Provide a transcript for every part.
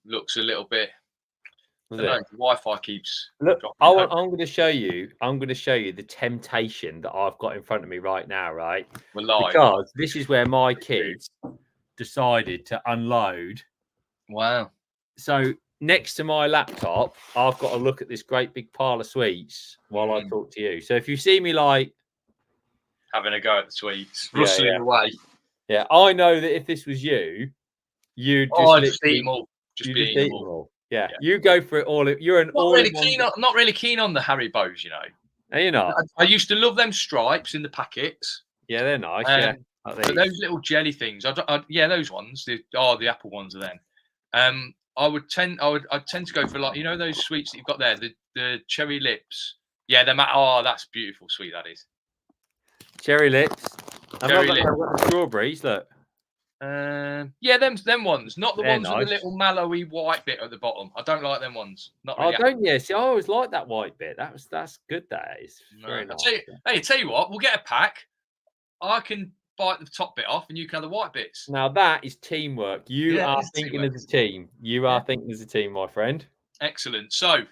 looks a little bit. Was I don't know, it? the Wi-Fi keeps. Look, dropping. I'm going to show you. I'm going to show you the temptation that I've got in front of me right now, right? We're live. Because this is where my kids decided to unload. Wow. So next to my laptop, I've got to look at this great big pile of sweets while I talk to you. So if you see me like having a go at the sweets, rustling away. Yeah, I know that if this was you, you'd just eat them all. Just eat them all. Yeah, you go for it all. You're an all. Not really keen on the Haribo's, you know. Are you not? I used to love them stripes in the packets. Yeah, they're nice. But those little jelly things, those ones. The apple ones are then. I'd tend to go for those sweets that you've got there, the cherry lips. Yeah, that's beautiful sweet. That is. Cherry lips. Cherry lips. Got the strawberries. Look. Them ones, not the They're ones nice. with the little mallowy white bit at the bottom. I don't like them ones. Not really. Don't you? See, I always like that white bit. That's good. That is very nice. Tell you what, we'll get a pack. I can bite the top bit off, and you can have the white bits. Now that is teamwork. You are thinking as a team. You are thinking as a team, my friend. Excellent. So,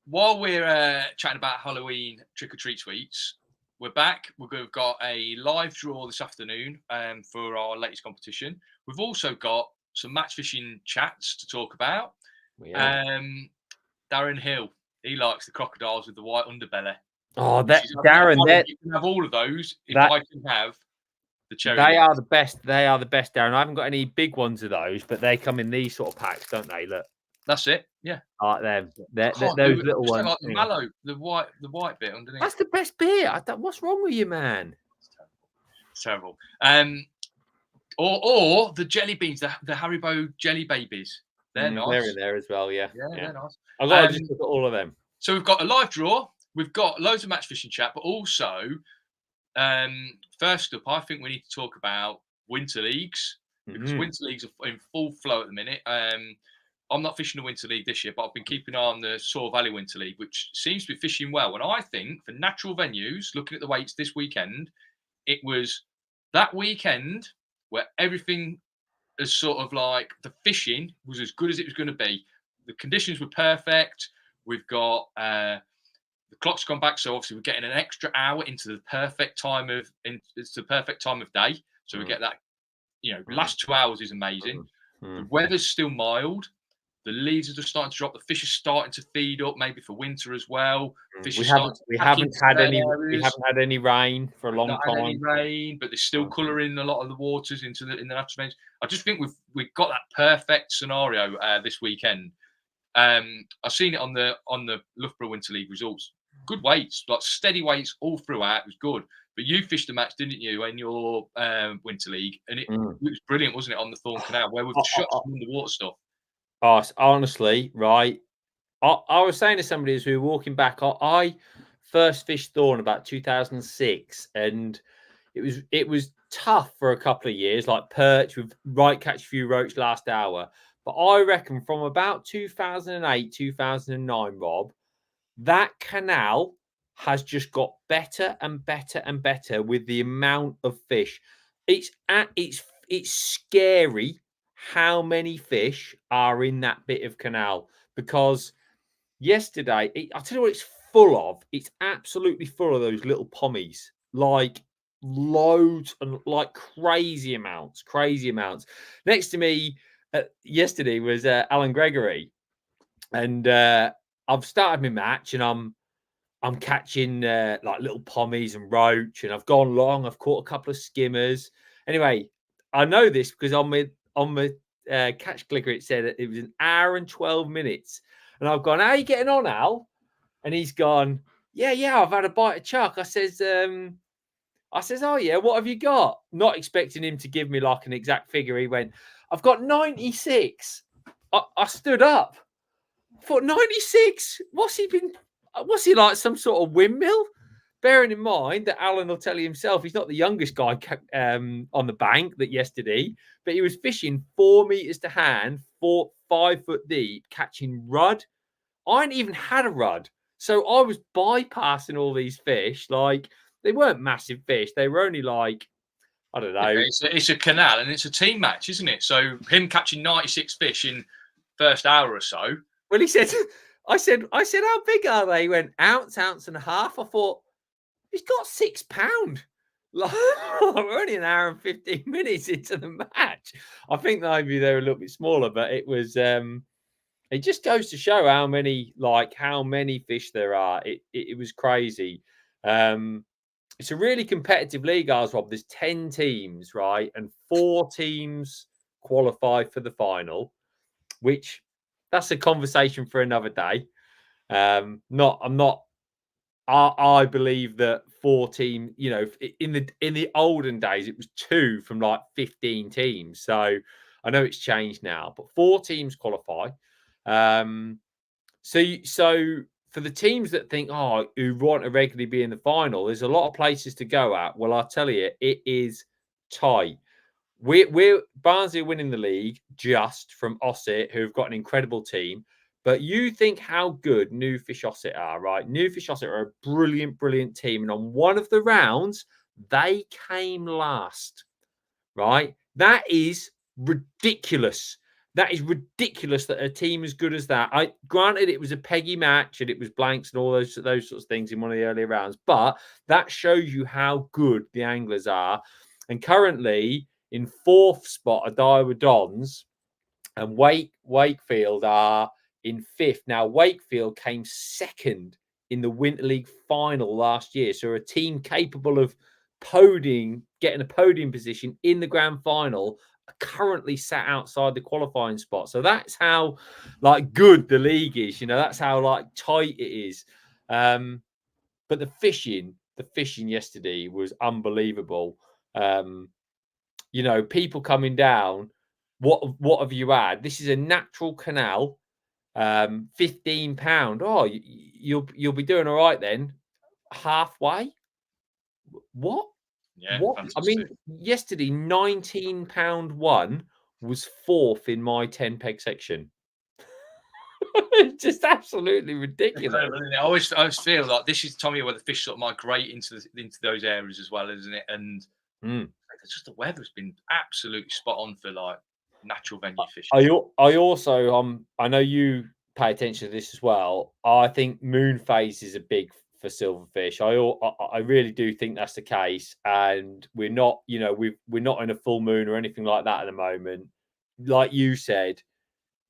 while we're chatting about Halloween trick or treat sweets, we're back. We've got a live draw this afternoon for our latest competition. We've also got some match fishing chats to talk about. Yeah. Darren Hill, he likes the crocodiles with the white underbelly. Oh, Darren, you can have all of those if I can have the cherry. They are the best. They are the best, Darren. I haven't got any big ones of those, but they come in these sort of packs, don't they? Look. That's it. Yeah. Like them. Those little ones. Like the mallow, the white bit underneath. That's the best bit. What's wrong with you, man? It's terrible. Or the jelly beans, the Haribo jelly babies. They're nice. They're in there as well. Yeah. They're nice. I've got to just look at all of them. So we've got a live draw. We've got loads of match fishing chat, but also, first up, I think we need to talk about winter leagues because winter leagues are in full flow at the minute. I'm not fishing the Winter League this year, but I've been keeping an eye on the Soar Valley Winter League, which seems to be fishing well. And I think for natural venues, looking at the weights this weekend, it was that weekend where everything is sort of like the fishing was as good as it was going to be. The conditions were perfect. We've got the clock's gone back, so obviously we're getting an extra hour into the perfect time of day. So we get that. Last 2 hours is amazing. The weather's still mild. The leaves are just starting to drop. The fish are starting to feed up, maybe for winter as well. We haven't had any rain for a long time. Any rain, but there's still colouring a lot of the waters in the natural veins. I just think we've got that perfect scenario this weekend. I've seen it on the Loughborough Winter League results. Good weights, like steady weights all throughout. It was good. But you fished the match, didn't you, in your Winter League? And it was brilliant, wasn't it, on the Thorn Canal, where we've shot some underwater stuff. Oh, honestly, right. I was saying to somebody as we were walking back, I first fished Thorn about 2006, and it was tough for a couple of years, like perch with catch a few roach last hour. But I reckon from about 2008, 2009, Rob, that canal has just got better and better and better with the amount of fish. It's scary how many fish are in that bit of canal, because yesterday, I'll tell you what it's full of. It's absolutely full of those little pommies, like loads and like crazy amounts. Next to me yesterday was Alan Gregory, and I've started my match, and I'm catching like little pommies and roach, and I've gone long. I've caught a couple of skimmers. Anyway, I know this because on my catch clicker it said it was an hour and 12 minutes, and I've gone, "How are you getting on, Al?" And he's gone, "Yeah, I've had a bite of chuck." I says, "Oh yeah, what have you got?" Not expecting him to give me like an exact figure. He went, "I've got 96." I stood up. I thought, 96? What's he like, some sort of windmill? Bearing in mind that Alan will tell you himself, he's not the youngest guy on the bank that yesterday, but he was fishing 4 meters to hand, 5 foot deep, catching rudd. I hadn't even had a rudd. So I was bypassing all these fish. Like, they weren't massive fish. They were only like, I don't know. It's a canal and it's a team match, isn't it? So him catching 96 fish in first hour or so. Well, he said, I said, how big are they? He went, ounce and a half. I thought, he's got £6. Like, we're only an hour and 15 minutes into the match. I think maybe they're a little bit smaller, but it was it just goes to show how many fish there are. It was crazy. It's a really competitive league, ours, Rob. There's 10 teams, right? And 4 teams qualify for the final, which that's a conversation for another day. I believe that 4 teams, you know, in the olden days, it was 2 from like 15 teams. So I know it's changed now, but 4 teams qualify. So for the teams that think, who want to regularly be in the final, there's a lot of places to go at. Well, I'll tell you, it is tight. We're Barnsley are winning the league just from Ossett, who've got an incredible team. But you think how good Newfish Ossett are, right? Newfish Ossett are a brilliant, brilliant team. And on one of the rounds, they came last, right? That is ridiculous. That is ridiculous that a team as good as that. Granted, it was a peggy match and it was blanks and all those sorts of things in one of the earlier rounds, but that shows you how good the Anglers are. And currently in 4th spot are Daiwa Dons, and Wakefield are in 5th. Now, Wakefield came 2nd in the Winter League final last year. So a team capable of getting a podium position in the grand final, are currently sat outside the qualifying spot. So that's how good the league is. You know, that's how tight it is. But the fishing yesterday was unbelievable. You know, people coming down. What have you had? This is a natural canal. £15. Oh, you'll be doing all right then. Halfway. What? Yeah, what? fantastic. I mean, yesterday £19 one was 4th in my 10 peg section. It's just absolutely ridiculous. I always feel like this is Tommy where the fish sort of migrate into those areas as well, isn't it? And it's just the weather's been absolutely spot on for like natural venue fishing. I also I know you pay attention to this as well. I think moon phases are big for silverfish. I really do think that's the case, and we're not, you know, we're not in a full moon or anything like that at the moment. Like you said,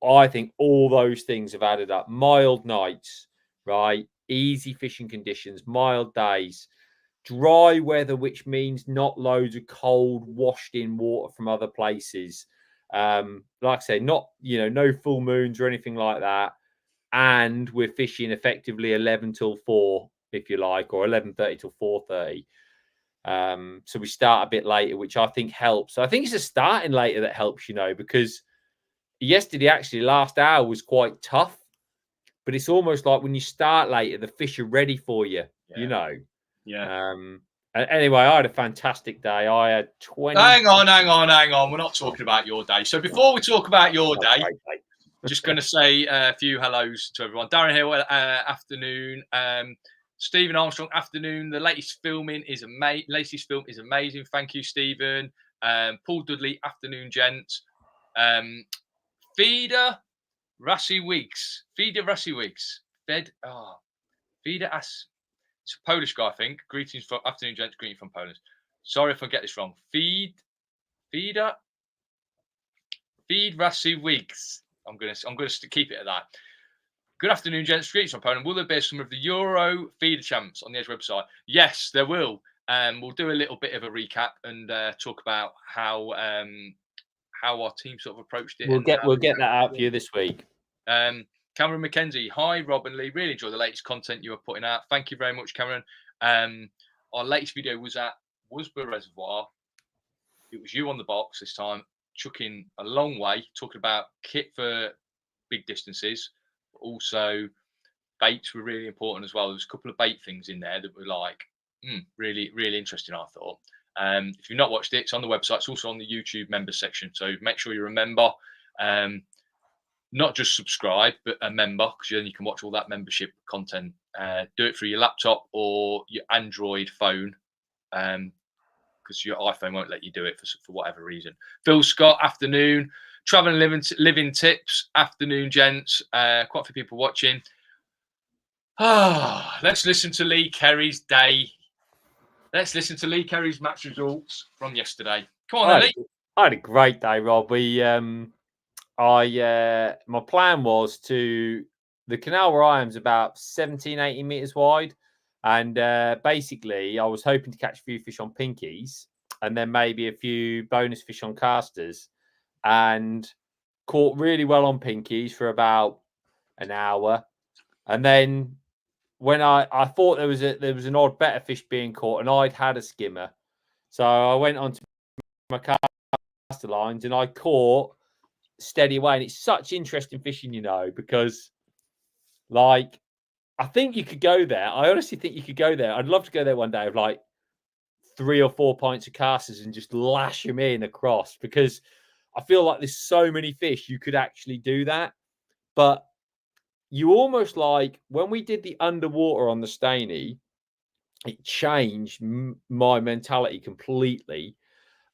I think all those things have added up. Mild nights, right? Easy fishing conditions, mild days, dry weather, which means not loads of cold, washed in water from other places. Like I say, not, you know, no full moons or anything like that. And we're fishing effectively 11 till 4, if you like, or 11:30 till 4:30. So we start a bit later, which I think helps. So I think it's a starting later that helps, you know, because yesterday, actually, last hour was quite tough, but it's almost like when you start later, the fish are ready for you, you know. Yeah. Anyway, I had a fantastic day. I had 20. Hang on. We're not talking about your day. So before we talk about your day, just going to say a few hellos to everyone. Darren Hill, afternoon. Stephen Armstrong, afternoon. The latest film is amazing. Thank you, Stephen. Paul Dudley, afternoon, gents. Feeder Rassi Weeks. Feeder As. It's a Polish guy, I think. Greetings from afternoon, gents. Greetings from Poland. Sorry if I get this wrong. Feed Rassi Weeks. I'm gonna keep it at that. Good afternoon, gents. Greetings from Poland. Will there be some of the Euro feeder champs on the Edge website? Yes, there will. We'll do a little bit of a recap and talk about how our team sort of approached it. We'll get that out for you this week. Cameron McKenzie, hi Rob and Lee. Really enjoy the latest content you are putting out. Thank you very much, Cameron. Our latest video was at Worsborough Reservoir. It was you on the box this time, chucking a long way, talking about kit for big distances, but also baits were really important as well. There's a couple of bait things in there that were like really, really interesting, I thought. If you've not watched it, it's on the website. It's also on the YouTube members section. So make sure you're a member. Not just subscribe, but a member, because then you can watch all that membership content. Do it through your laptop or your Android phone, because your iPhone won't let you do it for whatever reason. Phil Scott, afternoon. Travel and living tips, afternoon, gents. Quite a few people watching. Let's listen to Lee Kerry's day. Let's listen to Lee Kerry's match results from yesterday. Come on, then, Lee. I had a great day, Rob. My plan was to the canal where I am is about 17, 18 meters wide. And basically, I was hoping to catch a few fish on pinkies and then maybe a few bonus fish on casters, and caught really well on pinkies for about an hour. And then when I thought there was an odd better fish being caught, and I'd had a skimmer, so I went on to my caster lines and I caught steady away. And it's such interesting fishing, because like I think you could go there. I honestly think you could go there. I'd love to go there one day with like 3 or 4 pints of casters and just lash them in across, because I feel like there's so many fish you could actually do that. But you almost like when we did the underwater on the Staney, it changed my mentality completely.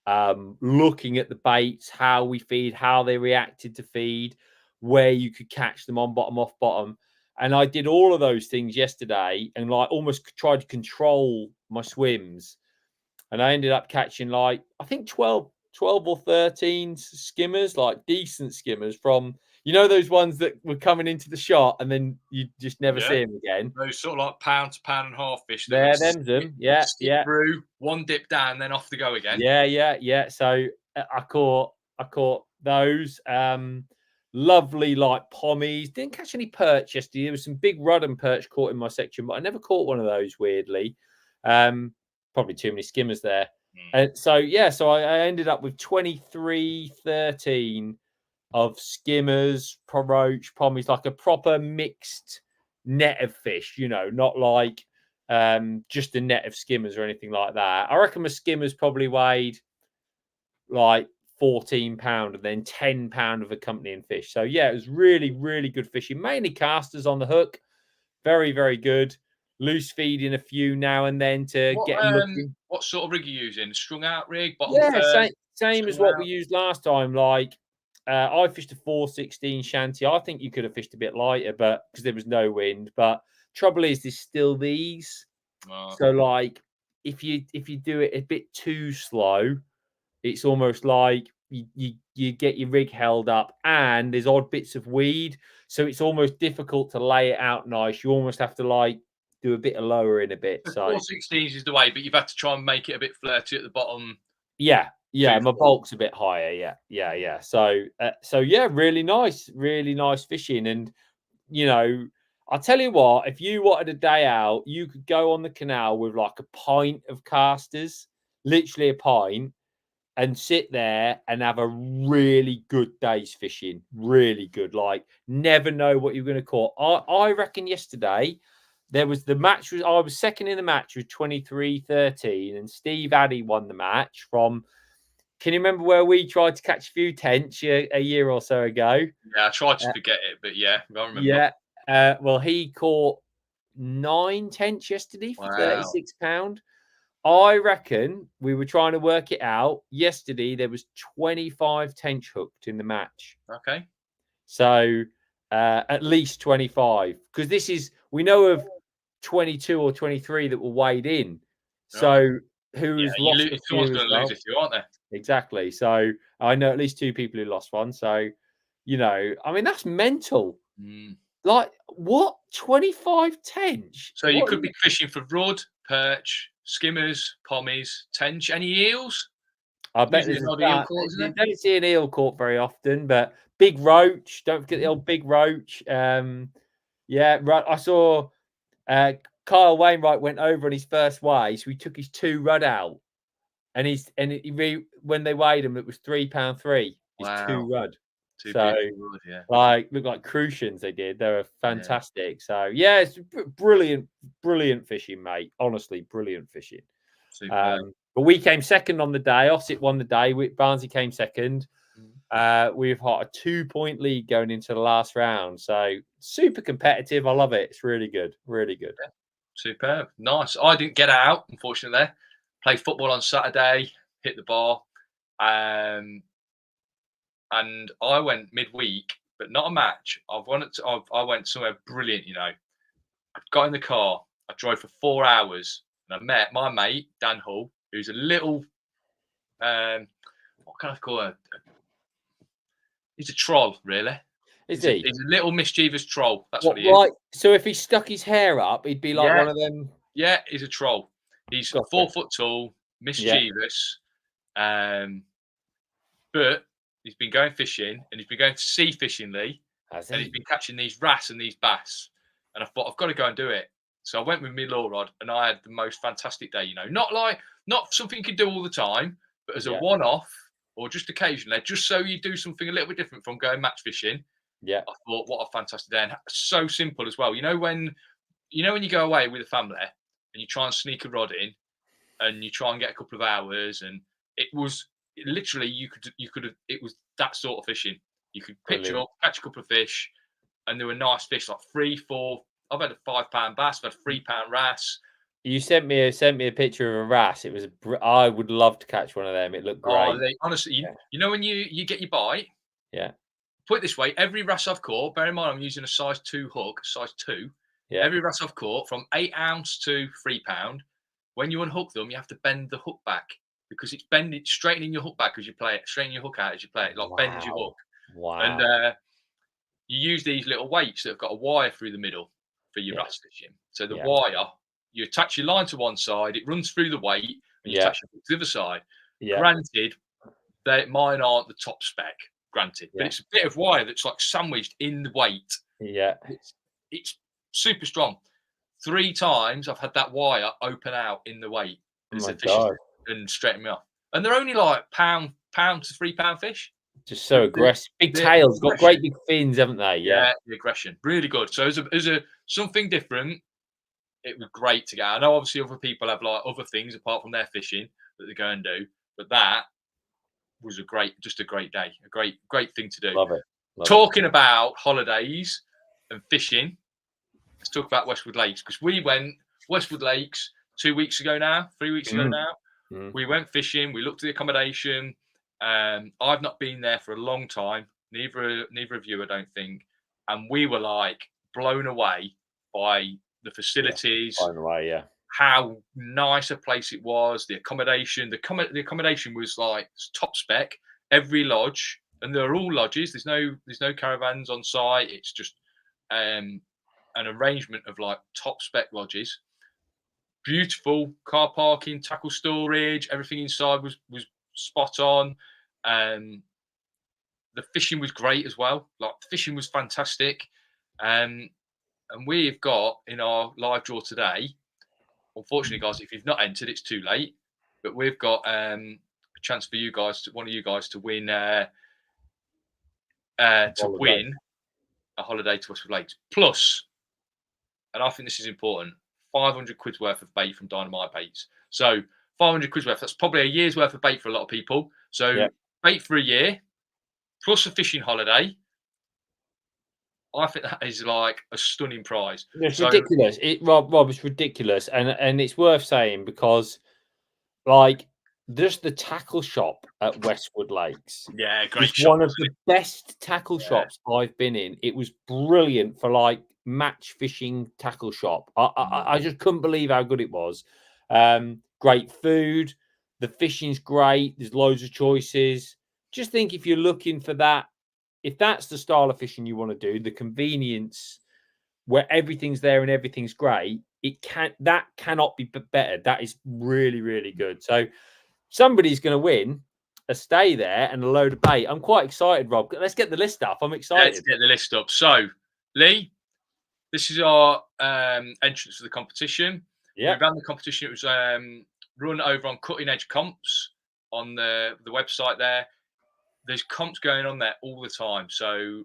Looking at the baits, how we feed, how they reacted to feed, where you could catch them on bottom, off bottom. And I did all of those things yesterday and like almost tried to control my swims. And I ended up catching like, I think 12 or 13 skimmers, like decent skimmers from, those ones that were coming into the shot and then you just never see them again. Those sort of like pound to pound and a half fish. They're them. Yeah. Through, one dip down, then off to go again. Yeah. So I caught those. Lovely like pommies. Didn't catch any perch yesterday. There was some big rudd and perch caught in my section, but I never caught one of those, weirdly. Probably too many skimmers there. And so I ended up with 23-13 of skimmers, roach, pommies, like a proper mixed net of fish, not like just a net of skimmers or anything like that. I reckon my skimmers probably weighed like 14 pound and then 10 pound of accompanying fish. So yeah, it was really, really good fishing. Mainly casters on the hook. Very, very good. Loose feeding a few now and then to get them looking. What sort of rig are you using? Strung out rig? Same as what we used last time. Like I fished a 416 shanty. I think you could have fished a bit lighter, but because there was no wind. But trouble is, there's still these. So like, if you do it a bit too slow, it's almost like you get your rig held up, and there's odd bits of weed, so it's almost difficult to lay it out nice. You almost have to like do a bit of lowering a bit. So 416s is the way, but you've had to try and make it a bit flirty at the bottom. Yeah, my bulk's a bit higher. Yeah. So yeah, really nice fishing. And I'll tell you what, if you wanted a day out, you could go on the canal with like a pint of casters, literally a pint, and sit there and have a really good day's fishing. Really good. Like, never know what you're going to caught. I reckon yesterday there was I was second in the match with 23-13, and Steve Addy won the match from. Can you remember where we tried to catch a few tench a year or so ago? Yeah, I tried to forget it, but yeah, I remember. Yeah. Well, he caught 9 tench yesterday for £36. I reckon we were trying to work it out. Yesterday, there was 25 tench hooked in the match. Okay. So at least 25. Because we know of 22 or 23 that were weighed in. So who's lost a few someone's going to lose a few, aren't they? Exactly. So I know at least 2 people who lost one. So, I mean, that's mental. Like, what? 25 tench? So you could be fishing for rudd, perch, skimmers, pommies, tench. Any eels? I bet there's eel caught, you don't see an eel caught very often, but big roach. Don't forget the old big roach. Yeah, right. I saw Kyle Wainwright went over on his first weigh, so he took his 2 rudd out, and when they weighed him, it was £3.3. His 2 rudd. So, like, look like crucians they did. They were fantastic. So, yeah, it's brilliant fishing, mate. Honestly, brilliant fishing. But we came second on the day. Ossett won the day. Barnsley came second. We've had a 2-point lead going into the last round. So, super competitive. I love it. It's really good. Really good. Yeah. Superb. Nice. I didn't get out, unfortunately. Played football on Saturday. Hit the bar. and I went midweek, but not a match. I went somewhere brilliant. I got in the car. I drove for 4 hours, and I met my mate Dan Hull, who's a little what can I call her? He's a troll, really. Is he? He's a little mischievous troll. That's what What, he is. right? So if he stuck his hair up, he'd be like Yeah, one of them. yeah, he's a troll. He's Gotcha. 4 foot tall, Yeah. mischievous, but he's been going fishing and he's been going to sea fishing, Lee, Has and he's he? been catching these wrasse and these bass. And I thought I've got to go and do it. So I went with my lure rod, and I had the most fantastic day. Not something you can do all the time, but as a Yeah. one-off or just occasionally, just so you do something a little bit different from going match fishing. Yeah. I thought, what a fantastic day, and so simple as well. When you go away with a family and you try and sneak a rod in, and you try and get a couple of hours, and it was literally you could have it was that sort of fishing. You could pitch Brilliant. up, catch a couple of fish, and there were nice fish like 3, 4. I've had a £5 bass, I've had a £3 wrasse. You sent me a picture of a wrasse. It was I would love to catch one of them. It looked great. Honestly, Yeah. when you get your bite. Yeah. Put it this way: every wrasse I've caught, bear in mind I'm using a size 2 hook, size 2. Yeah. Every wrasse I've caught from 8 ounce to £3. When you unhook them, you have to bend the hook back because it's straightening your hook back as you play it, straightening your hook out as you play it, like bends your hook. Wow. And you use these little weights that have got a wire through the middle for your wrasse fishing. So the wire, you attach your line to one side, it runs through the weight, and you attach it to the other side. Yeah. Granted, mine aren't the top spec, granted, but it's a bit of wire that's like sandwiched in the weight. Yeah. It's super strong. 3 times I've had that wire open out in the weight Oh my God. and straighten me off. And they're only like pound to £3 fish. Just so aggressive. Big tails, got great big fins, haven't they? Yeah. The aggression, really good. So as a something different, it was great to get. I know obviously other people have like other things apart from their fishing that they go and do, but that was just a great day, a great thing to do. Love it. Talking about holidays and fishing, let's talk about Westwood Lakes, because we went Westwood Lakes 2 weeks ago now, 3 weeks ago now. We went fishing. We looked at the accommodation. I've not been there for a long time. Neither of you, I don't think. And we were like blown away by the facilities. Blown away, yeah. How nice a place it was. The accommodation. The accommodation was like top spec. Every lodge, and they're all lodges. There's no caravans on site. It's just an arrangement of like top spec lodges. Beautiful car parking, tackle storage, everything inside was spot on. The fishing was great as well. Like the fishing was fantastic. And we've got in our live draw today, unfortunately, guys, if you've not entered, it's too late. But we've got a chance for one of you guys to win win a holiday to Westwood Lakes. Plus, and I think this is important, 500 quid's worth of bait from Dynamite Baits. So 500 quid's worth, that's probably a year's worth of bait for a lot of people. So bait for a year, plus a fishing holiday. I think that is like a stunning prize. It's ridiculous. Rob, it's ridiculous. And it's worth saying because like just the tackle shop at Westwood Lakes. Yeah, great shop. One of the best tackle shops I've been in. It was brilliant for like match fishing tackle shop. I just couldn't believe how good it was. Great food. The fishing's great. There's loads of choices. Just think if you're looking for that, if that's the style of fishing you want to do, the convenience where everything's there and everything's great, that cannot be better. That is really, really good. So somebody's going to win a stay there and a load of bait. I'm quite excited, Rob. Let's get the list up. I'm excited. Let's get the list up. So, Lee, this is our entrance to the competition. Yeah. We ran the competition. It was run over on Cutting Edge Comps on the website there. There's comps going on there all the time. So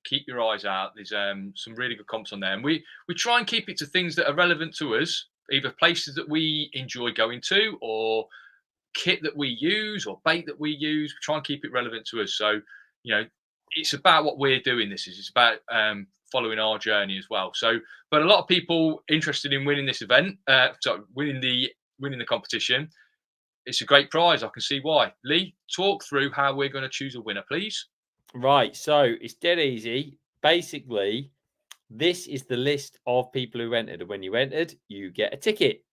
keep your eyes out. There's some really good comps on there. And we try and keep it to things that are relevant to us, either places that we enjoy going to or kit that we use or bait that we use. We try and keep it relevant to us. So, it's about what we're doing. It's about following our journey as well. So, but a lot of people interested in winning this event, winning the competition. it's a great prize. I can see why. Lee, talk through how we're going to choose a winner, please. Right. So it's dead easy. Basically, this is the list of people who entered. And when you entered, you get a ticket.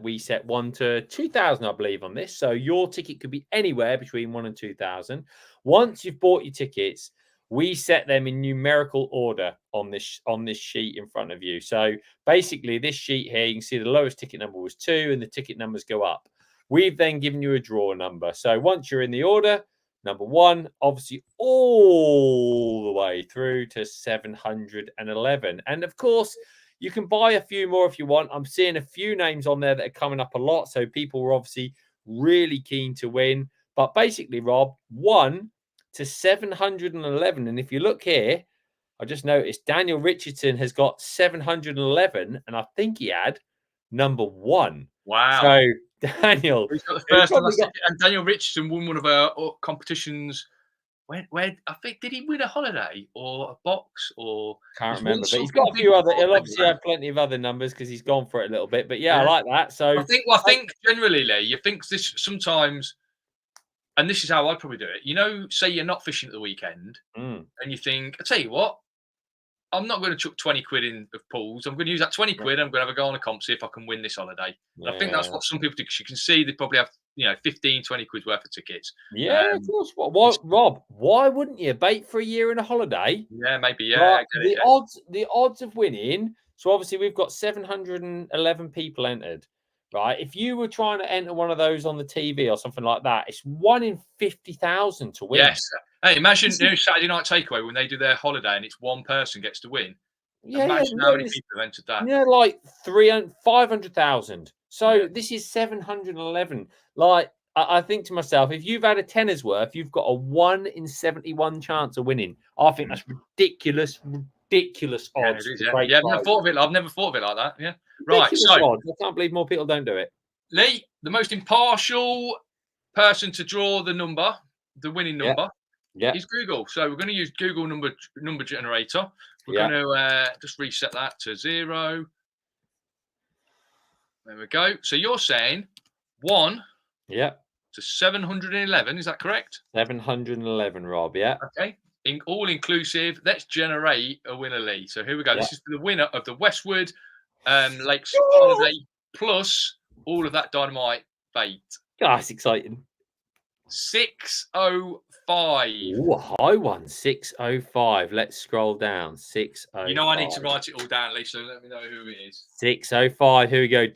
We set 1 to 2,000, I believe, on this. So your ticket could be anywhere between 1 and 2,000. Once you've bought your tickets, we set them in numerical order on this sheet in front of you. So basically, this sheet here, you can see the lowest ticket number was 2, and the ticket numbers go up. We've then given you a draw number. So once you're in the order, number 1, obviously all the way through to 711. And of course, you can buy a few more if you want. I'm seeing a few names on there that are coming up a lot. So people were obviously really keen to win. But basically, Rob, 1 to 711. And if you look here, I just noticed Daniel Richardson has got 711. And I think he had number 1. Wow. So Daniel, he's got the first and last ticket. And Daniel Richardson won one of our competitions. Where I think, did he win a holiday or a box or can't remember, but he's got a few other. He'll obviously have plenty of other numbers because he's gone for it a little bit. But yeah, I like that. So I think generally, Lee, you think this sometimes, and this is how I'd probably do it. You know, say you're not fishing at the weekend, and you think, I tell you what, I'm not going to chuck 20 quid in of pools. I'm going to use that 20 quid. I'm going to have a go on a comp, see if I can win this holiday. Yeah. I think that's what some people do, because you can see they probably have, 15, 20 quid worth of tickets. Yeah, of course. Why, Rob, why wouldn't you bait for a year and a holiday? Yeah, maybe. Yeah. The odds of winning. So obviously we've got 711 people entered, right? If you were trying to enter one of those on the TV or something like that, it's 1 in 50,000 to win. Yes. Hey, imagine Saturday Night Takeaway when they do their holiday and it's one person gets to win. Yeah, imagine how many people have entered that. Yeah, like 500,000. So this is 711. Like, I think to myself, if you've had a tenner's worth, you've got a 1 in 71 chance of winning. I think that's ridiculous odds. I've never thought of it like that. Yeah. Right. So odds. I can't believe more people don't do it. Lee, the most impartial person to draw the number, the winning number, is Google. So we're going to use Google number generator. We're going to just reset that to 0. There we go. So you're saying 1 to 711. Is that correct? 711, Rob. Yeah. Okay. All inclusive. Let's generate a winner, Lee. So here we go. This is the winner of the Westwood Lakes holiday plus all of that dynamite bait. That's exciting. 605. Ooh, a high one. 605. Let's scroll down. 605. You know, I need to write it all down, Lee, so let me know who it is. 605. Here we go. I'm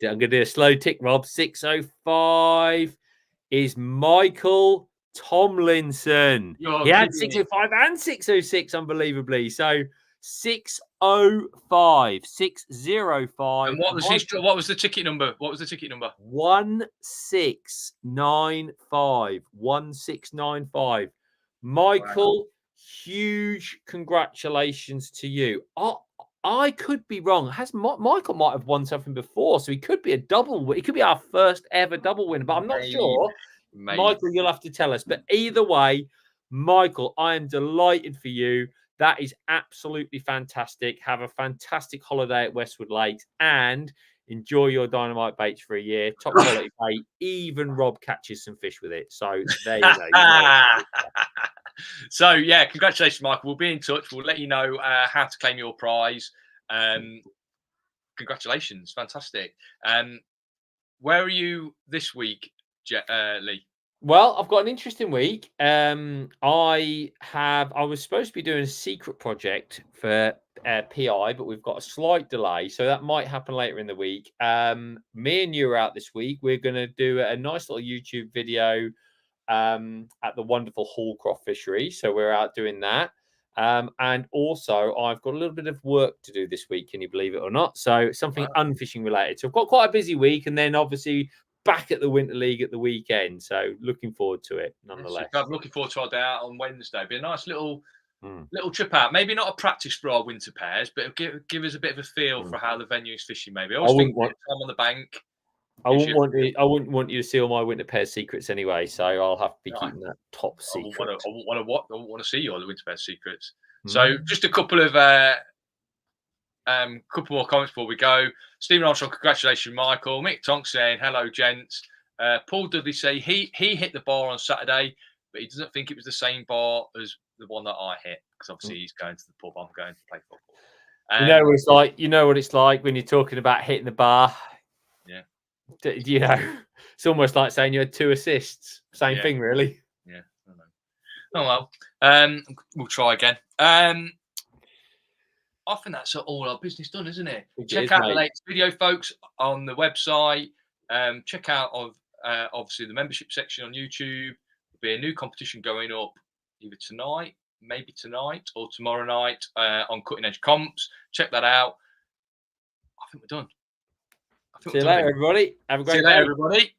going to do a slow tick, Rob. 605 is Michael Tomlinson. He had 605 and 606, unbelievably. So 605. 605. And what was the ticket number? 1695. 1695. Michael, huge congratulations to you. I could be wrong. Michael might have won something before, so he could be a double. It could be our first ever double win, but I'm not sure. Michael, you'll have to tell us. But either way, Michael, I am delighted for you. That is absolutely fantastic. Have a fantastic holiday at Westwood Lakes and enjoy your dynamite baits for a year. Top quality bait. Even Rob catches some fish with it. So there you go. So, yeah, congratulations, Michael. We'll be in touch. We'll let you know how to claim your prize. Congratulations. Fantastic. Where are you this week, Lee? Well, I've got an interesting week. I was supposed to be doing a secret project for PI, but we've got a slight delay, so that might happen later in the week. Me and you are out this week. We're going to do a nice little YouTube video at the wonderful Hallcroft Fishery. So we're out doing that. And also, I've got a little bit of work to do this week, can you believe it or not? So something unfishing related. So I've got quite a busy week, and then obviously back at the Winter League at the weekend. So looking forward to it nonetheless. I'm looking forward to our day out on Wednesday. It'll be a nice little trip out. Maybe not a practice for our winter pairs, but it'll give us a bit of a feel for how the venue is fishing. Maybe I was thinking time on the bank. I wouldn't want you to see all my winter pair secrets anyway, so I'll have to be keeping that top secret. I wouldn't want to see all the winter pair secrets. So just a couple of couple more comments before we go. Stephen Armstrong, congratulations, Michael. Mick Tonk saying hello, gents. Paul Dudley say he hit the bar on Saturday, but he doesn't think it was the same bar as the one that I hit because obviously he's going to the pub. I'm going to play football. You know what it's like. You know what it's like when you're talking about hitting the bar. Yeah. You know, it's almost like saying you had 2 assists. Same thing, really. Yeah. I don't know. Oh well. We'll try again. I think that's all our business done, isn't it? Check out the latest video, folks, on the website. Check out obviously the membership section on YouTube. There'll be a new competition going up either tonight, maybe tonight, or tomorrow night on Cutting Edge Comps. Check that out. I think we're done. See you later, everybody. Have a great day. See you later, everybody.